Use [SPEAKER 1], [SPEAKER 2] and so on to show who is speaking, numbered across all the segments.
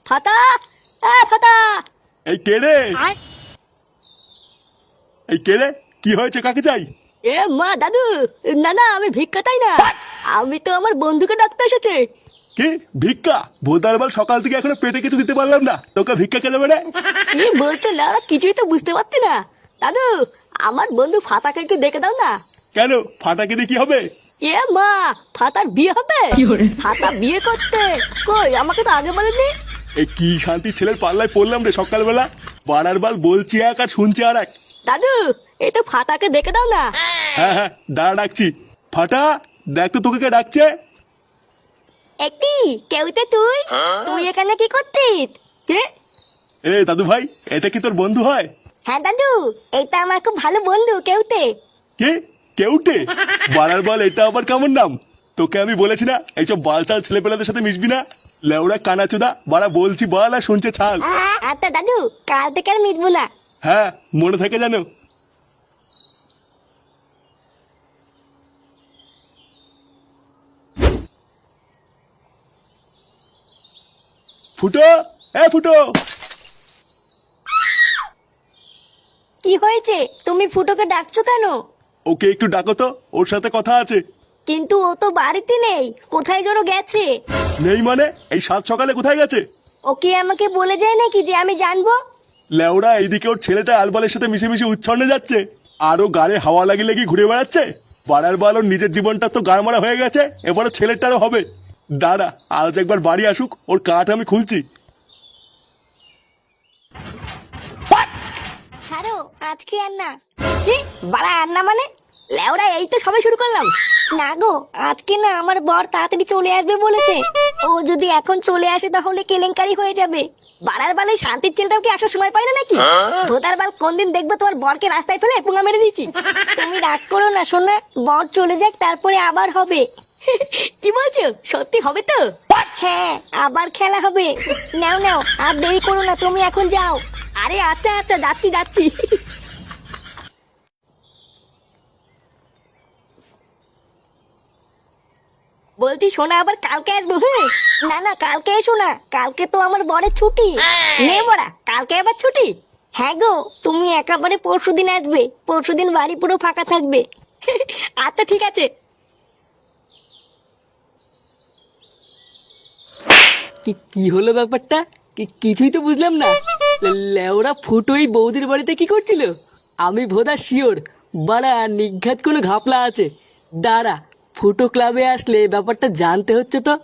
[SPEAKER 1] ফাতা, ফাতা।
[SPEAKER 2] এই কে রে? এই কে রে? কি হয়েছে? কাকে চাই?
[SPEAKER 1] এ মা দাদু, না না আমি ভিক্ষা চাই না, আমি তো আমার বন্ধুকে ডাকতে এসেছি।
[SPEAKER 2] কি ভিক্ষা? ভোদার বাল, সকাল থেকে এখনো পেটে কিছু দিতে পারলাম না, তোকে ভিক্ষা কে দেবে রে?
[SPEAKER 1] কি বলছো লাউরা, কিছুই তো বুঝতে পারছি না। দাদু, আমার বন্ধু ফাতাকে একটু দেখে দাও না।
[SPEAKER 2] কেন? ফাটাকে দিয়ে কি হবে?
[SPEAKER 1] এ মা, ফাতার বিয়ে হবে? ফাতা বিয়ে করতে? কই, আমাকে তো আগে বলেনি।
[SPEAKER 2] এই কি শান্তি ছেলের পাল্লায় পড়লাম রে সকালবেলা। বাড়ার বাল বলছি এক আর শুনছি আর এক।
[SPEAKER 1] দাদু, এই তো ফাতাকে দেখে দাও না।
[SPEAKER 2] হ্যাঁ হ্যাঁ, দাঁড়া ডাকছি। ফাটা, দেখ তো তোকে কে ডাকছে।
[SPEAKER 1] একটি কেউতে তুই তুই এখানে কি করছিস? কে?
[SPEAKER 2] এ দাদু ভাই, এটা কি তোর বন্ধু হয়?
[SPEAKER 1] হ্যাঁ দাদু, এইটা আমার খুব ভালো বন্ধু কেউতে।
[SPEAKER 2] কে? কেউটে? বাড়ার বল, এটা আবার কেমন নাম? তোকে আমি বলেছি না এইসব বালচাল ছেলেপেলাদের সাথে মিশবি না। লেওড়া কানাচোদা, বাড়া বলছি বল আর শুনছে ছাল।
[SPEAKER 1] আচ্ছা দাদু, কাল থেকে আর মিটবো না।
[SPEAKER 2] হ্যাঁ, মনে থাকে জানো। ফুটো, এ ফুটো।
[SPEAKER 1] কি হয়েছে? তুমি ফুটোকে ডাকছো কেন?
[SPEAKER 2] ওকে একটু ডাকো তো, ওর সাথে কথা আছে।
[SPEAKER 1] কিন্তু ও তো বাড়িতে নেই, কোথায় জোরো গেছে?
[SPEAKER 2] নেই মানে? এই সাত সকালে কোথায় গেছে?
[SPEAKER 1] ও কি আমাকে বলে যায় নাকি যে আমি জানবো?
[SPEAKER 2] লেওড়া, এইদিকে ওর ছেলেটা আলবালের সাথে মিশে মিশে উচ্ছন্নে যাচ্ছে, আরো গাড়ে হাওয়া লাগিয়ে লাগিয়ে ঘুরে বেড়াচ্ছে। বাড়ার বাল, ওর নিজের জীবনটা তো গাড় মারা হয়ে গেছে, এবারও ছেলেটারও হবে। দাঁড়া, আজ একবার বাড়ি আসুক, ওর কাঠ আমি খুলছি।
[SPEAKER 1] ছাড়ো, আজকে আর না। কি বাড়া আর না মানে? লেওড়া, এই তো সবে শুরু করলাম। না গো, আজকে না, আমার বর তাড়াতাড়ি চলে আসবে বলেছে। ও যদি এখন চলে আসে তাহলে কেলেঙ্কারি হয়ে যাবে। বাড়ার বালে শান্তির ছেলেটাও কি আসার সময় পাই না নাকি? ভোদার বাল, কোন দিন দেখবো তোমার বরকে রাস্তায় ফেলে পুঙ্গা মেরে দিচ্ছি। তুমি রাগ করো না শোনা, বর চলে যাক তারপরে আবার হবে। কি বলছো? সত্যি হবে তো? হ্যাঁ, আবার খেলা হবে। নাও নাও, আর দেরি করো না, তুমি এখন যাও। আরে আচ্ছা আচ্ছা, যাচ্ছি যাচ্ছি। বলছি শোনা, আবার কালকে আসবো? হ্যাঁ, না না, কালকে এসো না, কালকে তো আমার বরের ছুটি। নে বড়া, কালকে আবার ছুটি? হ্যাঁ গো, তুমি একেবারে পরশুদিন আসবে, পরশুদিন বাড়ি পুরো ফাঁকা থাকবে। আচ্ছা ঠিক আছে। কি হলো ব্যাপারটা? কিছুই তো বুঝলাম না। লেওরা ফুটো এই বৌদির বাড়িতে কি করছিল? আমি ভোদা শিওর বাড়া নিঘাত কোনো ঘাপলা আছে। দাঁড়া, ফুটো ক্লাবে আসলে ব্যাপারটা জানতে হচ্ছে তো।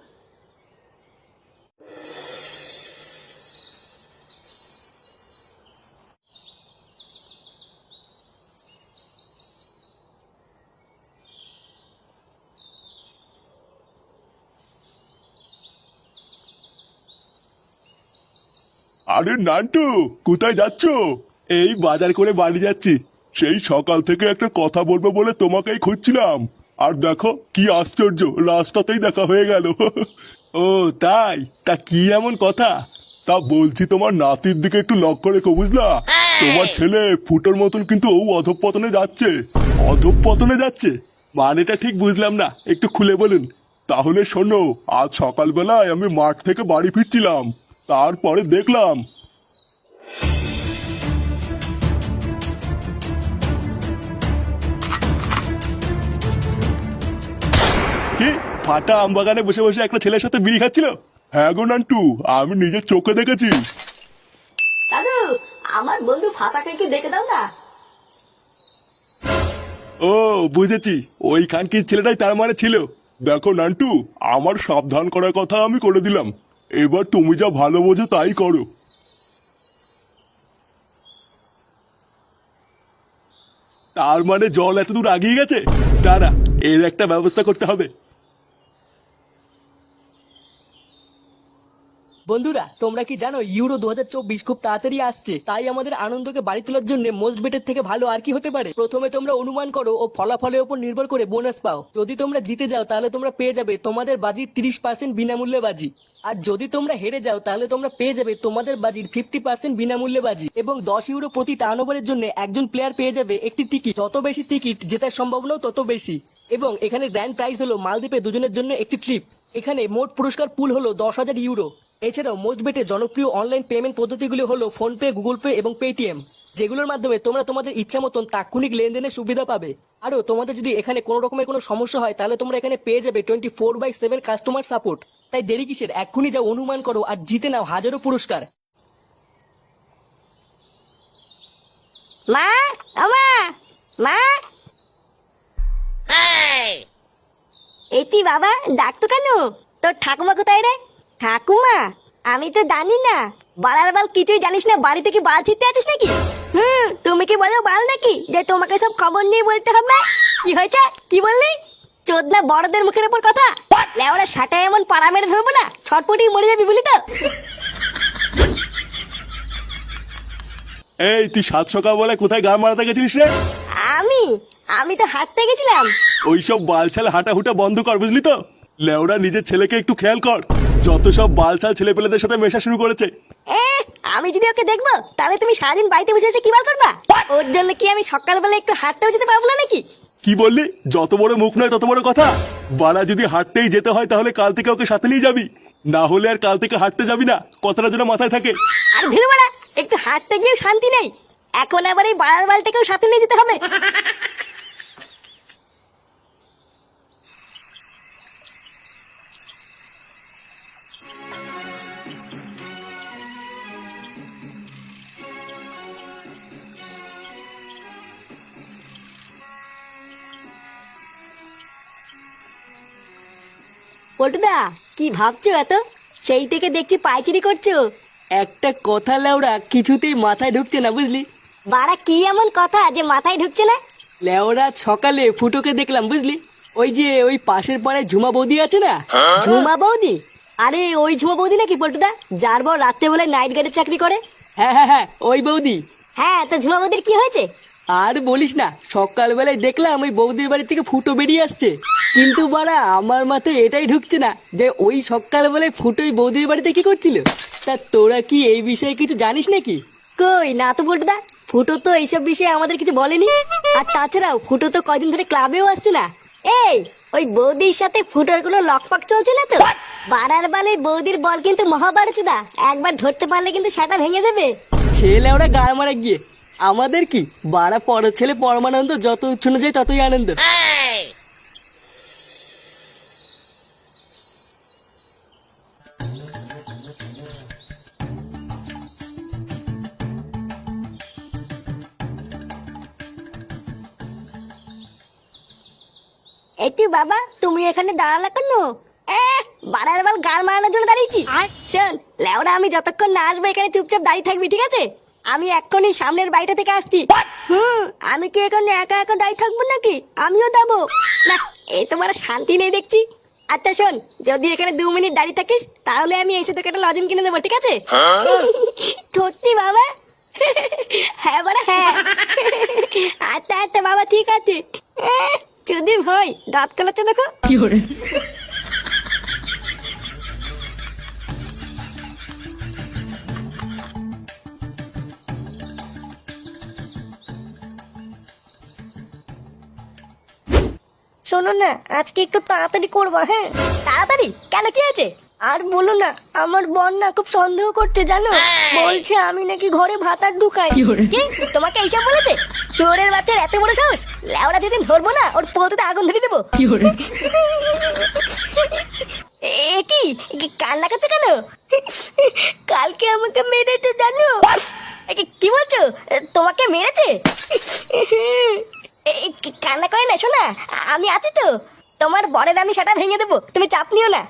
[SPEAKER 2] আরে নান্টু, কোথায় যাচ্ছো? এই বাজার করে বাড়ি যাচ্ছি। সেই সকাল থেকে একটা কথা বলবো বলে তোমাকেই খুঁজছিলাম। আর দেখো কি আশ্চর্য, রাস্তাতেই দেখা হয়ে গেল। ও তাই? তা কি এমন কথা? তা বলছি, তোমার নাতির দিকে একটু লক্ষ্য রেখো, বুঝলা? তোমার ছেলে ফুটোর মতন কিন্তু ও অধঃপতনে যাচ্ছে। অধঃপতনে যাচ্ছে মানেটা ঠিক বুঝলাম না, একটু খুলে বলুন। তাহলে শোনো, আজ সকালবেলায় আমি মাঠ থেকে বাড়ি ফিরছিলাম, তারপরে দেখলাম। কি? ফাটা আমবাগানে বসে বসে একটা ছেলের সাথে বিড়ি খাচ্ছিল? হ্যাঁ গো নান্টু, আমি নিজের চোখে দেখেছি।
[SPEAKER 1] দাদু, আমার বন্ধু ফাতাকে কি দেখে দাও না।
[SPEAKER 2] ও বুঝেছি, ওই খানকির ছেলেটাই তার মানে ছিল। দেখো নান্টু, আমার সাবধান করার কথা আমি করে দিলাম, এবার তুমি যা ভালো বোঝো তাই করো। তার মানে জল এত দূর আগিয়ে গেছে? দাঁড়া, এর একটা ব্যবস্থা করতে হবে।
[SPEAKER 3] বন্ধুরা, তোমরা কি জানো ইউরো 2024 খুব তাড়াতাড়ি আসছে? তাই আমাদের আনন্দকে বাড়ি তোলার জন্য মোস্ট বেটের থেকে ভালো আর কি হতে পারে? প্রথমে তোমরা অনুমান করো ও ফলাফলের উপর নির্ভর করে বোনাস পাও। যদি তোমরা জিতে যাও তাহলে তোমরা পেয়ে যাবে তোমাদের বাজির 30% বিনামূল্যে বাজি। আর যদি তোমরা হেরে যাও তাহলে তোমরা পেয়ে যাবে তোমাদের বাজির 50% বিনামূল্যে বাজি এবং 10 ইউরো প্রতি টার্ন ওভারের জন্য একজন প্লেয়ার পেয়ে যাবে একটি টিকিট। যত বেশি টিকিট জেতার সম্ভাবনাও তত বেশি। এবং এখানে গ্র্যান্ড প্রাইজ হলো মালদ্বীপে দুজনের জন্য একটি ট্রিপ। এখানে মোট পুরস্কার পুল হলো 10,000 ইউরো। এছাড়াও মোস্ট বেটের জনপ্রিয় অনলাইন পেমেন্ট পদ্ধতিগুলি হলো ফোনপে, গুগল পে এবং পেটিএম, যেগুলোর মাধ্যমে তোমরা তোমাদের ইচ্ছা মতন তাৎক্ষণিক লেনদেনের সুবিধা পাবে। আরও তোমাদের যদি এখানে কোনো রকমের কোনো সমস্যা হয় তাহলে তোমরা এখানে পেয়ে যাবে 24/7 কাস্টমার সাপোর্ট। তাই দেরি কিসের, এক্ষুনি যাও অনুমান করো আর জিতে নাও হাজারো পুরস্কার।
[SPEAKER 1] মা, আমা, মা, এটি বাবা ডাকতো কেন? তোর ঠাকুমা কোথায় রে? ঠাকুমা, আমি তো জানি না। বাড়ার বাল কিছুই জানিস না, বাড়িতে কি বাল ছিটতে আছিস নাকি? তুমি কি বলো বাল নাকি যে তোমাকে সব খবর নিয়ে বলতে হবে? কি হয়েছে, কি বললি? চোদনা বড়দের মুখের উপর কথা। লেওরা সাটায় এমন পাড়া মেরে ধরবো না, ছটপটি মরে যাবি বলি তো।
[SPEAKER 2] এই তুই সাত সকাল বলে কোথায় গা মারাতে গেছিলিস রে?
[SPEAKER 1] আমি তো হাঁটতে গেছিলাম।
[SPEAKER 2] ওইসব বালছাল হাঁটা হুটা বন্ধ কর, বুঝলি তো? লেওরা নিজের ছেলেকে একটু খেয়াল কর, যত সব বালছাল ছেলে পেলেদের সাথে মেশা শুরু করেছে।
[SPEAKER 1] আমি যদি ওকে দেখবো তাহলে তুমি সারাদিন বাড়িতে বসে বসে কি বার করবা? ওর জন্য কি আমি সকালবেলা একটু হাঁটতেও যেতে পারবো না নাকি?
[SPEAKER 2] কি বললি? যত বড় মুখ নয় তত বড় কথা। বাড়া যদি হাঁটতেই যেতে হয় তাহলে কাল থেকে ওকে সাথে নিয়ে যাবি, না হলে আর কাল থেকে হাঁটতে যাবি না, কথাটা যেন মাথায় থাকে।
[SPEAKER 1] আর ভিড় বাড়া, একটু হাঁটতে গিয়ে শান্তি নেই, এখন আবার এই বাড়ার বালটাকেও সাথে নিয়ে যেতে হবে। পল্টুদা, কি ভাবছো এত? সেই থেকে দেখছি পাইচারি করছো।
[SPEAKER 3] একটা কথা লেওরা কিছুতেই মাথায় ঢুকছে না, বুঝলি?
[SPEAKER 1] বাড়া কি এমন কথা যে মাথায় ঢুকছে না?
[SPEAKER 3] লেওরা সকালে ফুটোকে দেখলাম, বুঝলি? ওই যে ওই পাশের পাড়ায় ঝুমা বৌদি আছে না?
[SPEAKER 1] ঝুমা বৌদি? আরে ওই ঝুমা বৌদি নাকি পল্টুদা, যার বর রাত্রে বেলায় নাইট গার্ডের চাকরি করে?
[SPEAKER 3] হ্যাঁ হ্যাঁ হ্যাঁ, ওই বৌদি।
[SPEAKER 1] হ্যাঁ, তো ঝুমা বৌদির কি হয়েছে?
[SPEAKER 3] আর বলিস না, সকালবেলায় দেখলাম ওই বৌদির বাড়ি থেকে ফুটো বেরিয়ে আসছে। কিন্তু বাড়া আমার মাথায় এটাই ঢুকছে না যে ওই সকালবেলায় ফুটোই বৌদির বাড়িতে কি করছিল। তা তোরা কি এই বিষয়ে কিছু জানিস নাকি?
[SPEAKER 1] কই না তো পল্টুদা, ফুটো তো এইসব বিষয়ে আমাদের কিছু বলেনি। আর তাছাড়াও ফুটো তো কয়দিন ধরে ক্লাবেও আসছে না। এই, ওই বৌদির সাথে ফুটোর কোনো লকফক চলছে না তো? বাড়ার বালে বৌদির বল কিন্তু মহাভারতদা, একবার ধরতে পারলে কিন্তু সেটা ভেঙে দেবে।
[SPEAKER 3] ছেলে ওরা গাড় মারা গিয়ে আমাদের কি বাড়া, পরের ছেলে পরমানন্দ, যত উচ্ছন্ন যায় ততই আনন্দ।
[SPEAKER 1] এই বাবা, তুমি এখানে দাঁড়ালে কেন? বাড়ার বাল গাল মারানোর জন্য দাঁড়িয়েছি। শোন লেওরা, আমি যতক্ষণ না আসবো এখানে চুপচাপ দাঁড়িয়ে থাকবি, ঠিক আছে? আমি এক্ষুনি সামনের বাড়িটা থেকে আসছি। আমি কি এখানে একা একা দাঁড়িয়ে থাকবো নাকি? আমিও যাবো না, এই তোমার শান্তি নেই দেখছি। আচ্ছা শোন, যদি এখানে 2 মিনিট দাঁড়িয়ে থাকিস তাহলে আমি এসে তোকে একটা লজেন কিনে দেবো, ঠিক আছে? সত্যি বাবা? হ্যাঁ বাড়া হ্যাঁ। আচ্ছা আচ্ছা বাবা, ঠিক আছে। যদি ভয় দাঁত কালাচ্ছে দেখো।
[SPEAKER 3] কি করে?
[SPEAKER 1] শোনো না, আজকে একটু তাড়াতাড়ি করবা। হ্যাঁ তাড়াতাড়ি কেন, কি আছে? আর বলো না, আমার বোন না খুব সন্দেহ করছে জানো, বলছে আমি নাকি ঘরে ভাতার ঢুকাই। কি তোমাকে এইসব বলেছে? শহরের বাচ্চার এত বড় সাহস! লেওড়া যেদিন ধরবো না ওর পোতে আগুন ধরে দেবো। এ কি কান্না করছে কেন? কালকে আমাকে মেরেছে জানো। কি বলছো? তোমাকে মেরেছে? কান্না করে না শোনা, আমি আছি তো। তোমার বরের আমি সেটা ভেঙে দেবো, তুমি চাপ নিও না।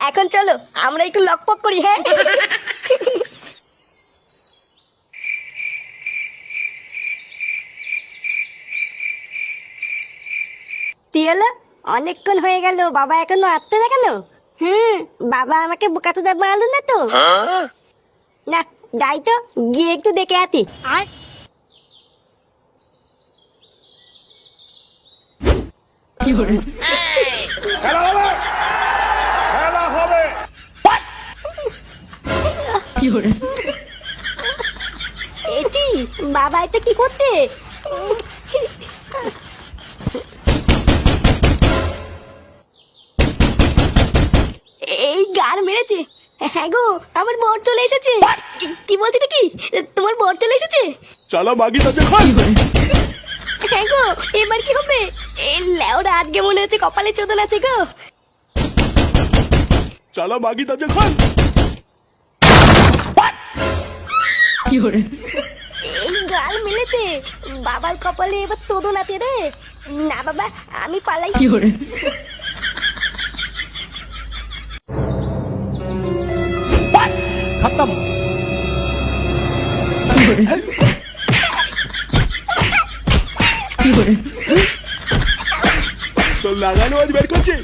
[SPEAKER 1] এখন চলো আমরা একটু লকপক করি। হ্যাঁ টিয়ালা, অনেকক্ষণ হয়ে গেল, বাবা এখনো আসতে না কেন? বাবা আমাকে বোকাতে দেবো আলু না তো। না যাই তো, গিয়ে একটু দেখে আতি।
[SPEAKER 3] কি করে?
[SPEAKER 2] খেলা হবে, খেলা হবে।
[SPEAKER 1] এটি বাবা এটা কি করতে? এই গান মেরেছে। হ্যাঁ গো, আমার বর চলে এসেছে। কি বলছি কি? তোমার বর চলে এসেছে?
[SPEAKER 2] চালা মাগি তাজে খান।
[SPEAKER 1] হ্যাঁ গো, এবার কি হবে? এই লেওরা আজকে মনে হচ্ছে কপালে চোদন আছে গো।
[SPEAKER 2] চালা মাগি তাজে খান।
[SPEAKER 1] এই গাল মেলেছে, বাবার কপালে এবার তোদন আছে রে। না বাবা, আমি পালাই।
[SPEAKER 3] খতম।
[SPEAKER 2] তো লাগানো আজ বের করছে।